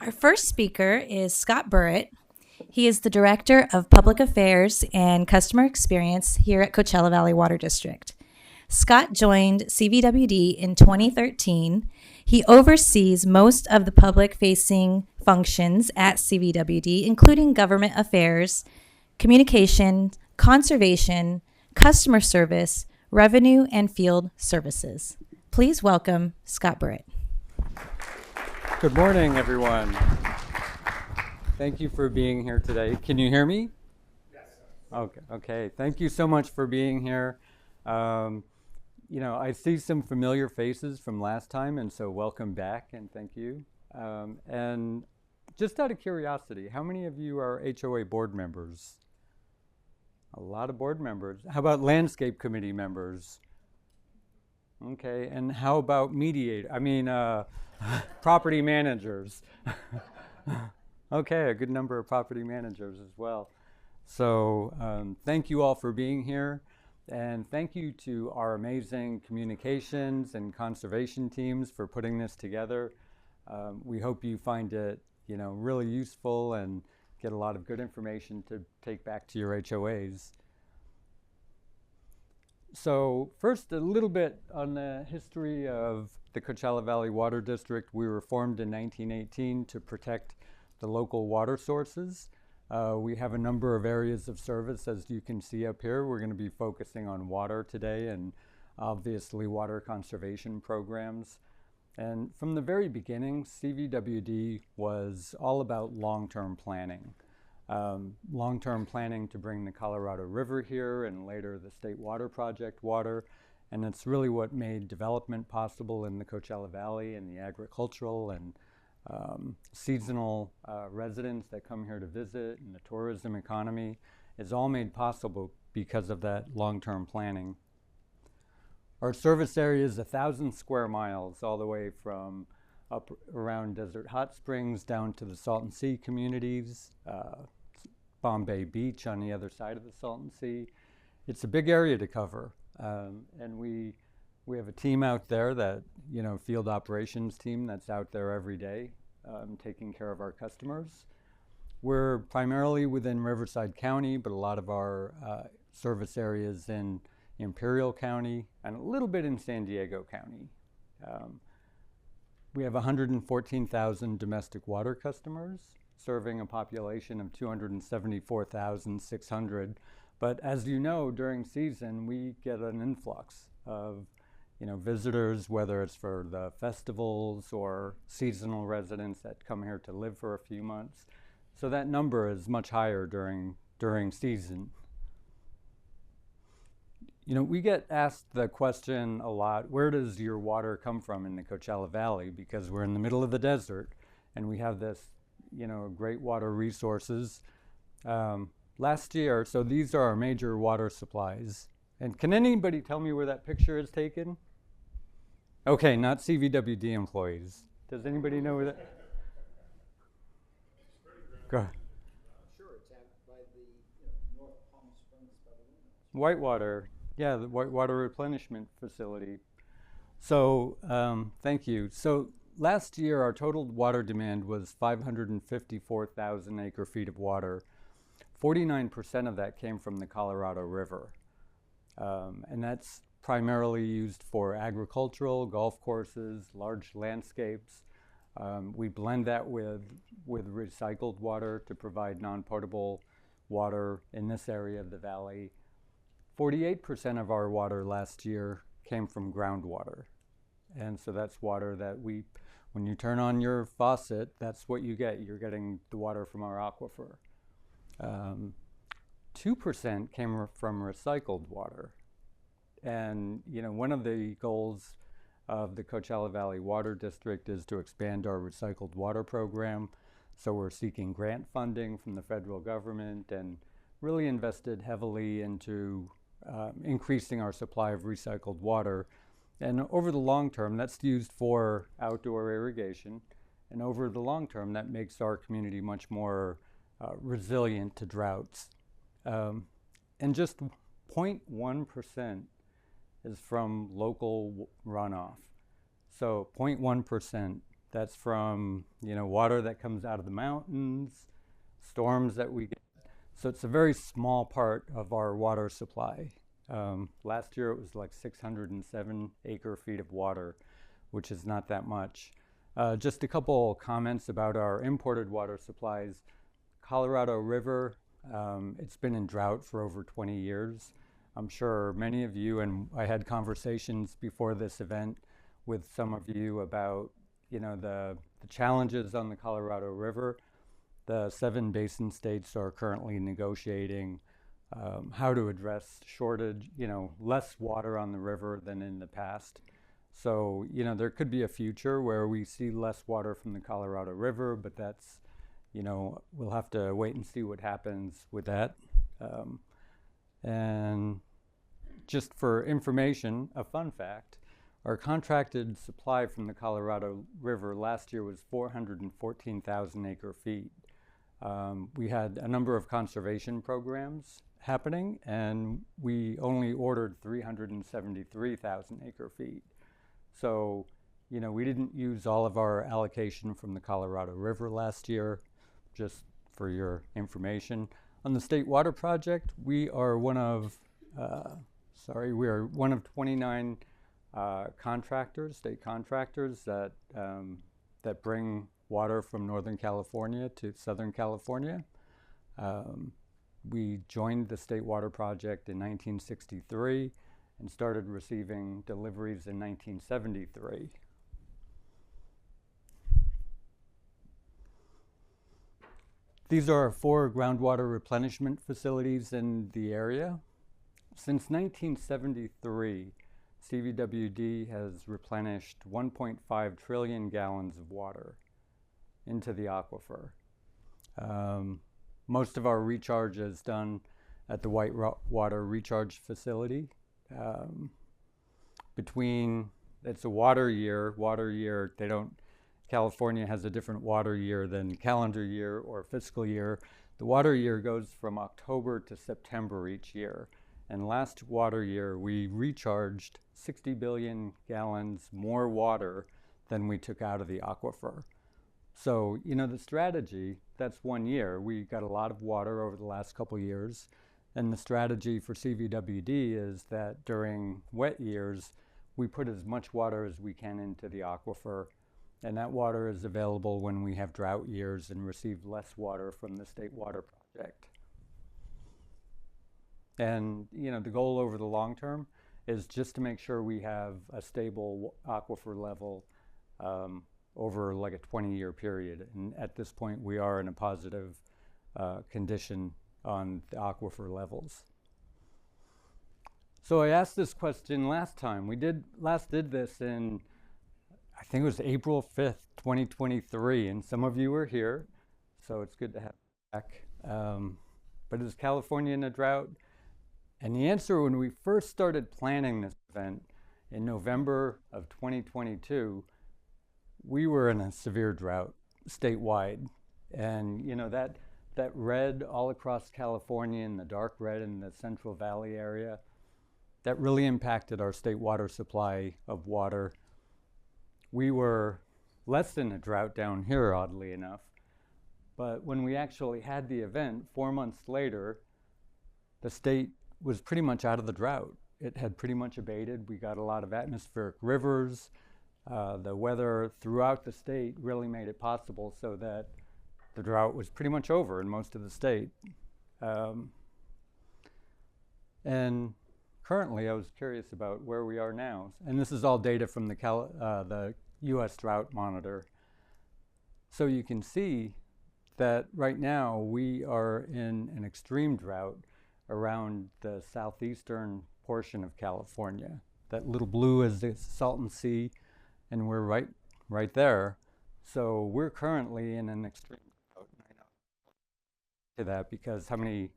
Our first speaker is Scott Burritt. He is the Director of Public Affairs and Customer Experience here at Coachella Valley Water District. Scott joined CVWD in 2013. He oversees most of the public-facing functions at CVWD, including government affairs, communication, conservation, customer service, revenue, and field services. Please welcome Scott Burritt. Good morning, everyone. Thank you for being here today. Can you hear me? Yes. Okay. Thank you so much for being here. I see some familiar faces from last time, and so welcome back, and thank you. And just out of curiosity, how many of you are HOA board members? A lot of board members. How about landscape committee members? Okay, and how about property managers? Okay, a good number of property managers as well. So thank you all for being here, and thank you to our amazing communications and conservation teams for putting this together. We hope you find it, really useful and get a lot of good information to take back to your HOAs. So first, a little bit on the history of the Coachella Valley Water District. We were formed in 1918 to protect the local water sources. We have a number of areas of service, as you can see up here. We're going to be focusing on water today and obviously water conservation programs. And from the very beginning, CVWD was all about long-term planning. Long-term planning to bring the Colorado River here and later the State Water Project water. And it's really what made development possible in the Coachella Valley and the agricultural and seasonal residents that come here to visit, and the tourism economy is all made possible because of that long-term planning. Our service area is 1,000 square miles, all the way from up around Desert Hot Springs down to the Salton Sea communities, Bombay Beach on the other side of the Salton Sea. It's a big area to cover, and we have a team out there that, field operations team that's out there every day taking care of our customers. We're primarily within Riverside County, but a lot of our service areas in Imperial County and a little bit in San Diego County. We have 114,000 domestic water customers, serving a population of 274,600. But as you know, during season, we get an influx of visitors, whether it's for the festivals or seasonal residents that come here to live for a few months. So that number is much higher during season. We get asked the question a lot, where does your water come from in the Coachella Valley? Because we're in the middle of the desert and we have this, great water resources. Last year, so these are our major water supplies. And can anybody tell me where that picture is taken? Okay, not CVWD employees. Does anybody know where that? Go ahead. Sure, it's out by the North Palm Springs by the windmills. Whitewater, yeah, the Whitewater replenishment facility. So thank you. So last year, our total water demand was 554,000 acre feet of water. 49% of that came from the Colorado River. And that's primarily used for agricultural, golf courses, large landscapes. We blend that with recycled water to provide non-potable water in this area of the valley. 48% of our water last year came from groundwater. And so that's water that when you turn on your faucet, that's what you get. You're getting the water from our aquifer. 2% came from recycled water. And one of the goals of the Coachella Valley Water District is to expand our recycled water program. So we're seeking grant funding from the federal government and really invested heavily into increasing our supply of recycled water. And over the long term, that's used for outdoor irrigation. And over the long term, that makes our community much more resilient to droughts. And just 0.1% is from local runoff. So 0.1% That's from, water that comes out of the mountains, storms that we get. So it's a very small part of our water supply. Last year it was like 607 acre feet of water, which is not that much. Just a couple comments about our imported water supplies. Colorado River, it's been in drought for over 20 years. I'm sure many of you, and I had conversations before this event with some of you about, the challenges on the Colorado River. The 7 basin states are currently negotiating how to address shortage, less water on the river than in the past. So, there could be a future where we see less water from the Colorado River, but that's, we'll have to wait and see what happens with that. And just for information, a fun fact, our contracted supply from the Colorado River last year was 414,000 acre feet. We had a number of conservation programs happening, and we only ordered 373,000 acre feet. So, we didn't use all of our allocation from the Colorado River last year, just for your information. On the State Water Project, we are one of 29 contractors, state contractors that bring water from Northern California to Southern California. We joined the State Water Project in 1963 and started receiving deliveries in 1973. These are 4 groundwater replenishment facilities in the area. Since 1973, CVWD has replenished 1.5 trillion gallons of water into the aquifer. Most of our recharge is done at the Whitewater Recharge Facility. It's a water year, California has a different water year than calendar year or fiscal year. The water year goes from October to September each year. And last water year, we recharged 60 billion gallons more water than we took out of the aquifer. So, the strategy, that's 1 year. We got a lot of water over the last couple of years. And the strategy for CVWD is that during wet years, we put as much water as we can into the aquifer. And that water is available when we have drought years and receive less water from the State Water Project. And, the goal over the long term is just to make sure we have a stable aquifer level over like a 20-year period. And at this point, we are in a positive condition on the aquifer levels. So I asked this question last time. We did this in, I think it was April 5th, 2023, and some of you were here, so it's good to have you back. But is California in a drought? And the answer, when we first started planning this event in November of 2022, we were in a severe drought statewide. And that red all across California and the dark red in the Central Valley area, that really impacted our state water supply of water. We were less than a drought down here, oddly enough. But when we actually had the event, 4 months later, the state was pretty much out of the drought. It had pretty much abated. We got a lot of atmospheric rivers. The weather throughout the state really made it possible so that the drought was pretty much over in most of the state. And currently, I was curious about where we are now. And this is all data from the U.S. Drought Monitor. So you can see that right now we are in an extreme drought around the southeastern portion of California. That little blue is the Salton Sea, and we're right there. So we're currently in an extreme drought. And I know to that because how many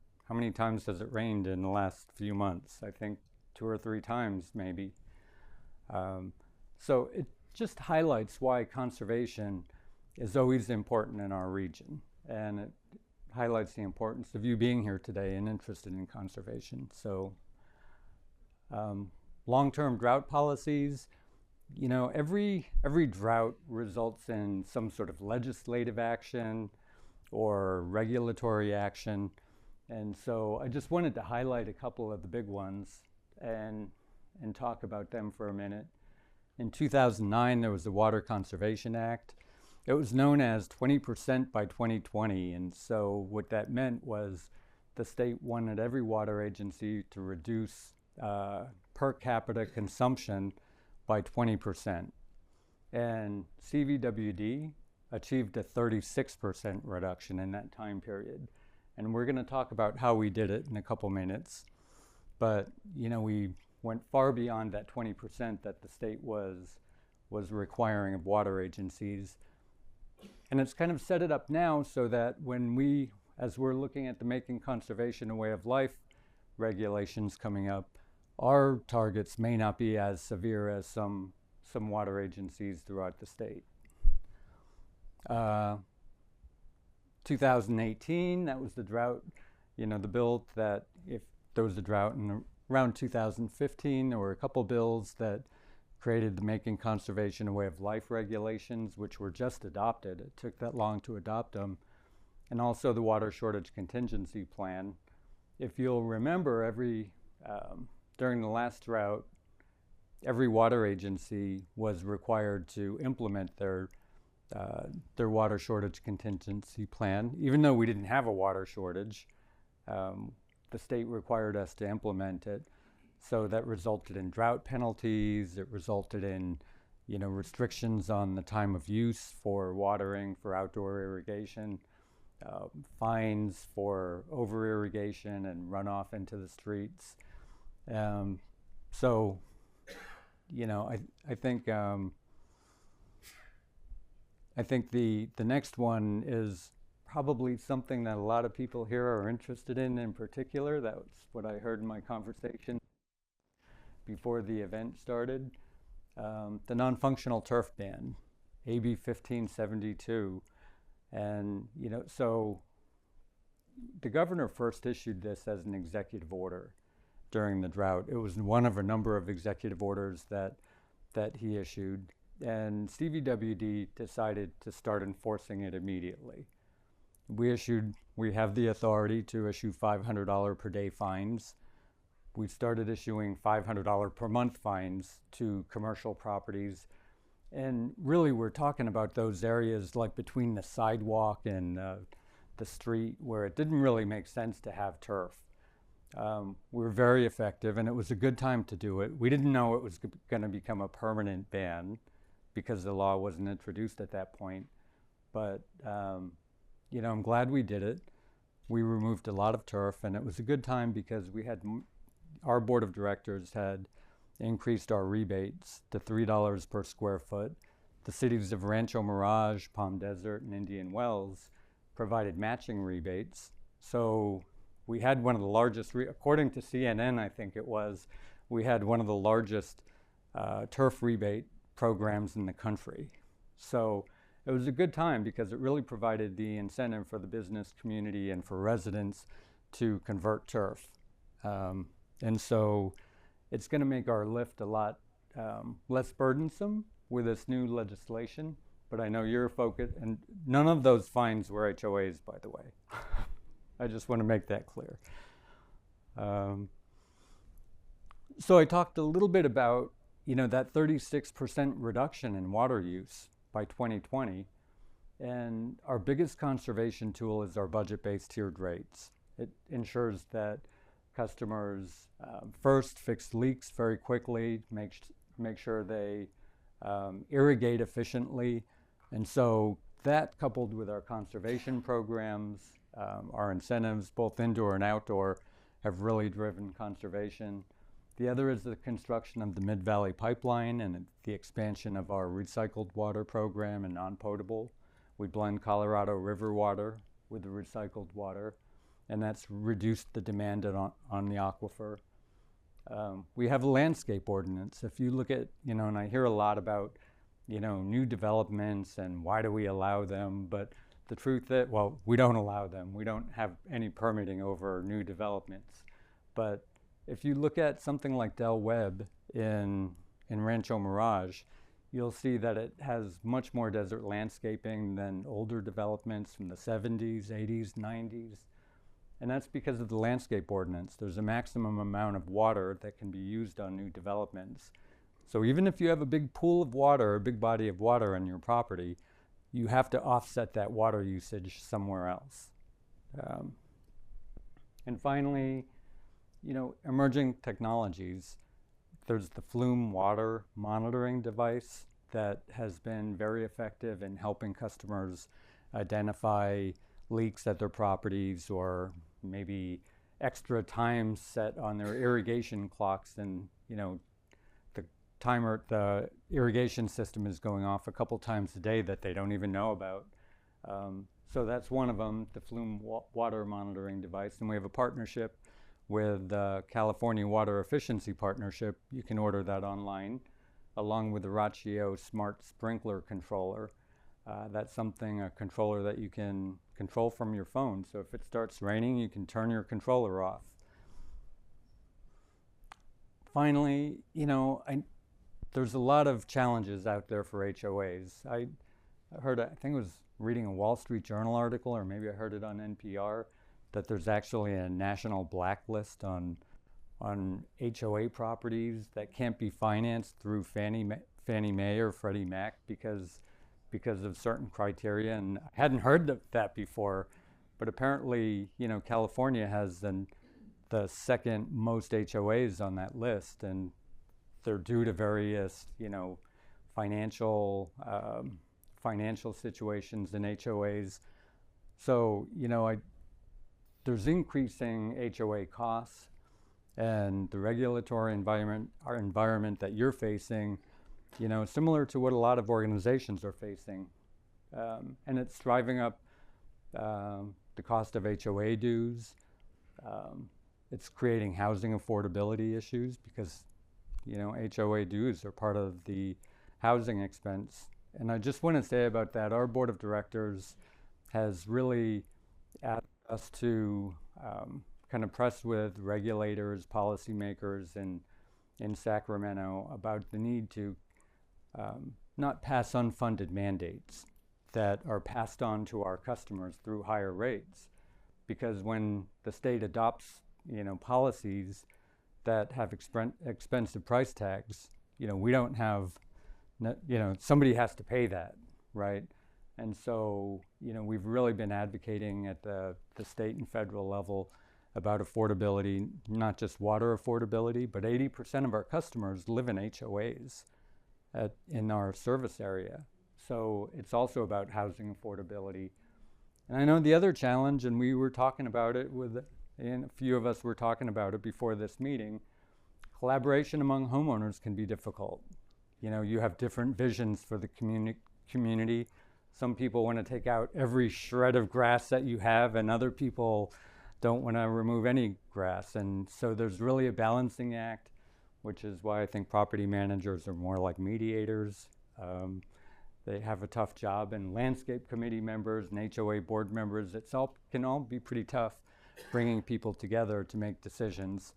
times has it rained in the last few months? I think 2 or 3 times maybe. So it just highlights why conservation is always important in our region, and it highlights the importance of you being here today and interested in conservation. So long-term drought policies, you know, every drought results in some sort of legislative action or regulatory action. And so I just wanted to highlight a couple of the big ones and talk about them for a minute. In 2009, there was the Water Conservation Act. It was known as 20% by 2020. And so what that meant was the state wanted every water agency to reduce per capita consumption by 20%. And CVWD achieved a 36% reduction in that time period. And we're going to talk about how we did it in a couple minutes. But, you know, we went far beyond that 20% that the state was requiring of water agencies. And it's kind of set it up now so that when as we're looking at the Making Conservation a Way of Life regulations coming up, our targets may not be as severe as some water agencies throughout the state. 2018, that was the drought, you know, the bill that if there was a drought in around 2015, there were a couple bills that created the Making Conservation a Way of Life regulations, which were just adopted. It took that long to adopt them. And also the Water Shortage Contingency Plan. If you'll remember, during the last drought, every water agency was required to implement their water shortage contingency plan. Even though we didn't have a water shortage, the state required us to implement it. So that resulted in drought penalties. It resulted in, you know, restrictions on the time of use for watering, for outdoor irrigation, fines for over irrigation and runoff into the streets. So, you know, I think the next one is probably something that a lot of people here are interested in particular. That was what I heard in my conversation before the event started. The non-functional turf ban, AB 1572. And, you know, so the governor first issued this as an executive order during the drought. It was one of a number of executive orders that he issued. And CVWD decided to start enforcing it immediately. We have the authority to issue $500 per day fines. We started issuing $500 per month fines to commercial properties. And really we're talking about those areas like between the sidewalk and the street where it didn't really make sense to have turf. We were very effective, and it was a good time to do it. We didn't know it was going to become a permanent ban because the law wasn't introduced at that point. But, you know, I'm glad we did it. We removed a lot of turf, and it was a good time because our board of directors had increased our rebates to $3 per square foot. The cities of Rancho Mirage, Palm Desert, and Indian Wells provided matching rebates. So we had one of the largest, according to CNN, I think it was, we had one of the largest turf rebate programs in the country. So it was a good time because it really provided the incentive for the business community and for residents to convert turf. And so it's going to make our lift a lot less burdensome with this new legislation. But I know you're focused, and none of those fines were HOAs, by the way. I just want to make that clear. So I talked a little bit about, you know, that 36% reduction in water use by 2020. And our biggest conservation tool is our budget-based tiered rates. It ensures that customers first fix leaks very quickly, make sure they irrigate efficiently. And so that, coupled with our conservation programs, our incentives, both indoor and outdoor, have really driven conservation. The other is the construction of the Mid-Valley Pipeline and the expansion of our recycled water program and non-potable. We blend Colorado River water with the recycled water, and that's reduced the demand on the aquifer. We have a landscape ordinance. If you look at, you know, and I hear a lot about, you know, new developments and why do we allow them, but the truth is, well, we don't allow them. We don't have any permitting over new developments. But if you look at something like Del Webb in in Rancho Mirage, you'll see that it has much more desert landscaping than older developments from the 70s, 80s, 90s. And that's because of the landscape ordinance. There's a maximum amount of water that can be used on new developments. So even if you have a big pool of water, a big body of water on your property, you have to offset that water usage somewhere else. And finally, emerging technologies. There's the Flume water monitoring device that has been very effective in helping customers identify leaks at their properties, or maybe extra time set on their irrigation clocks, and the irrigation system is going off a couple times a day that they don't even know about. So that's one of them, the Flume water monitoring device. And we have a partnership with the California Water Efficiency Partnership. You can order that online, along with the Raccio Smart Sprinkler Controller. That's a controller that you can control from your phone. So if it starts raining, you can turn your controller off. Finally, there's a lot of challenges out there for HOAs. I think it was reading a Wall Street Journal article, or maybe I heard it on NPR, that there's actually a national blacklist on HOA properties that can't be financed through Fannie Mae or Freddie Mac because of certain criteria. And I hadn't heard of that before, but apparently, California has the second most HOAs on that list, and they're due to various, financial situations in HOAs. So, there's increasing HOA costs, and the regulatory environment that you're facing, similar to what a lot of organizations are facing. And it's driving up the cost of HOA dues. It's creating housing affordability issues because, HOA dues are part of the housing expense. And I just want to say about that, our board of directors has really asked us to kind of press with regulators, policymakers in Sacramento about the need to not pass unfunded mandates that are passed on to our customers through higher rates. Because when the state adopts, policies that have expensive price tags, we don't have, somebody has to pay that, right? And so, we've really been advocating at the state and federal level about affordability, not just water affordability, but 80% of our customers live in HOAs in our service area. So it's also about housing affordability. And I know the other challenge, and we were talking about it and a few of us were talking about it before this meeting, collaboration among homeowners can be difficult. You have different visions for the community. Some people want to take out every shred of grass that you have, and other people don't want to remove any grass. And so there's really a balancing act, which is why I think property managers are more like mediators. They have a tough job, and landscape committee members and HOA board members, can all be pretty tough, bringing people together to make decisions.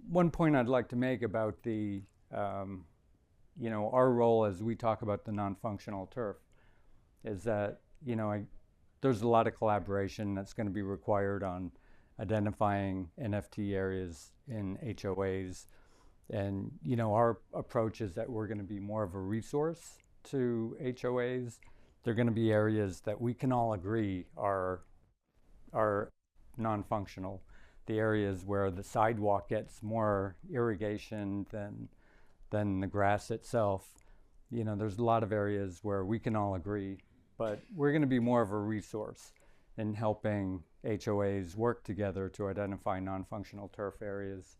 One point I'd like to make about our role as we talk about the non-functional turf is that, there's a lot of collaboration that's going to be required on identifying NFT areas in HOAs. And, our approach is that we're going to be more of a resource to HOAs. They're going to be areas that we can all agree are non-functional. The areas where the sidewalk gets more irrigation than the grass itself. There's a lot of areas where we can all agree, but we're going to be more of a resource in helping HOAs work together to identify non-functional turf areas.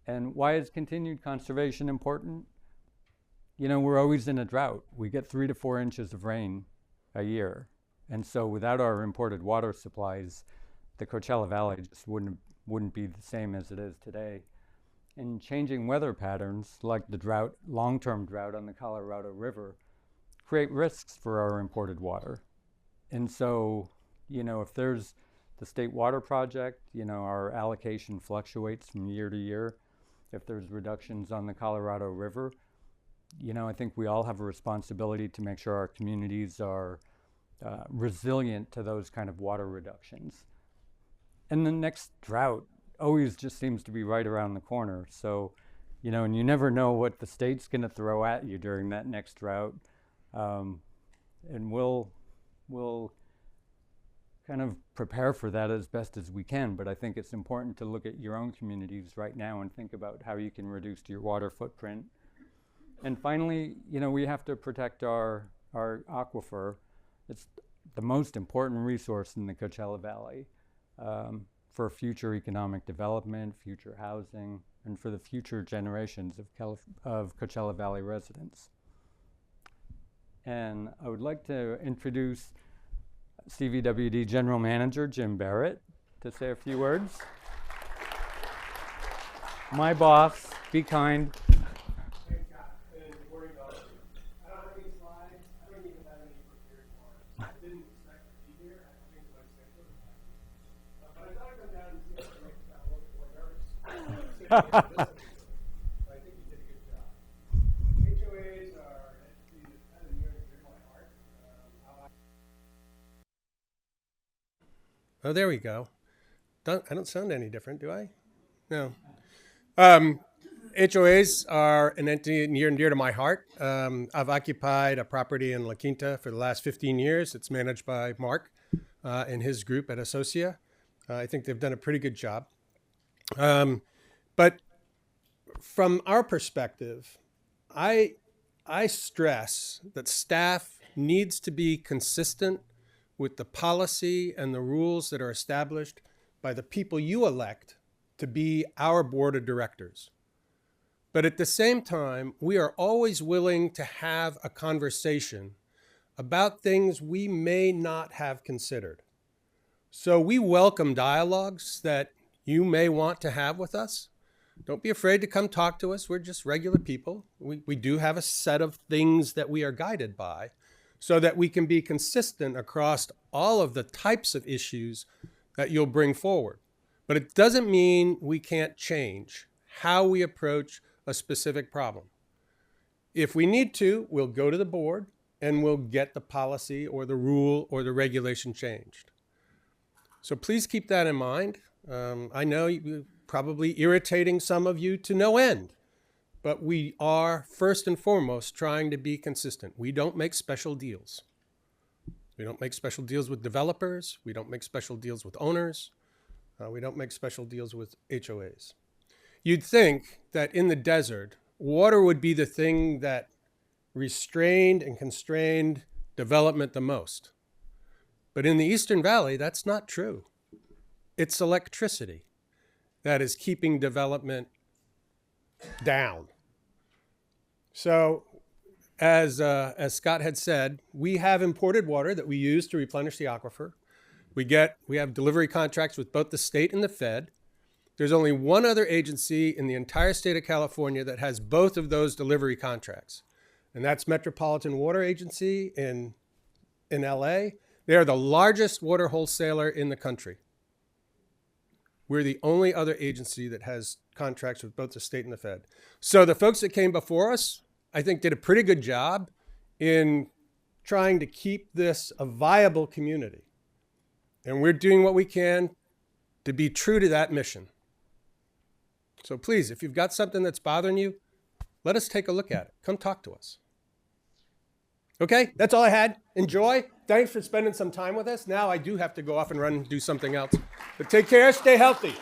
And why is continued conservation important? We're always in a drought. We get 3 to 4 inches of rain a year. And so without our imported water supplies, the Coachella Valley just wouldn't be the same as it is today. And changing weather patterns, like the long-term drought on the Colorado River, create risks for our imported water. And so, if there's The state water project, our allocation fluctuates from year to year. If there's reductions on the Colorado River, I think we all have a responsibility to make sure our communities are resilient to those kind of water reductions. And the next drought always just seems to be right around the corner. So, and you never know what the state's going to throw at you during that next drought. And we'll kind of prepare for that as best as we can. But I think it's important to look at your own communities right now and think about how you can reduce your water footprint. And finally, we have to protect our aquifer. It's the most important resource in the Coachella Valley for future economic development, future housing, and for the future generations of Coachella Valley residents. And I would like to introduce CVWD General Manager Jim Burritt to say a few words. My boss, be kind. I think you did a good job. HOAs are an entity that's kind of near and dear to my heart. Oh, there we go. I don't sound any different, do I? No. HOAs are an entity near and dear to my heart. I've occupied a property in La Quinta for the last 15 years. It's managed by Mark and his group at Associa. I think they've done a pretty good job. But from our perspective, I stress that staff needs to be consistent with the policy and the rules that are established by the people you elect to be our board of directors. But at the same time, we are always willing to have a conversation about things we may not have considered. So we welcome dialogues that you may want to have with us. Don't be afraid to come talk to us. We're just regular people. We do have a set of things that we are guided by so that we can be consistent across all of the types of issues that you'll bring forward. But it doesn't mean we can't change how we approach a specific problem. If we need to, we'll go to the board and we'll get the policy or the rule or the regulation changed. So please keep that in mind. I know you're probably irritating some of you to no end, but we are first and foremost trying to be consistent. We don't make special deals. We don't make special deals with developers. We don't make special deals with owners. We don't make special deals with HOAs. You'd think that in the desert, water would be the thing that restrained and constrained development the most. But in the Eastern Valley, that's not true. It's electricity that is keeping development down. So as Scott had said, we have imported water that we use to replenish the aquifer. We have delivery contracts with both the state and the Fed. There's only one other agency in the entire state of California that has both of those delivery contracts, and that's Metropolitan Water Agency in LA. They are the largest water wholesaler in the country. We're the only other agency that has contracts with both the state and the Fed. So the folks that came before us, I think, did a pretty good job in trying to keep this a viable community. And we're doing what we can to be true to that mission. So please, if you've got something that's bothering you, let us take a look at it. Come talk to us. Okay, that's all I had. Enjoy. Thanks for spending some time with us. Now I do have to go off and run and do something else. But take care, stay healthy.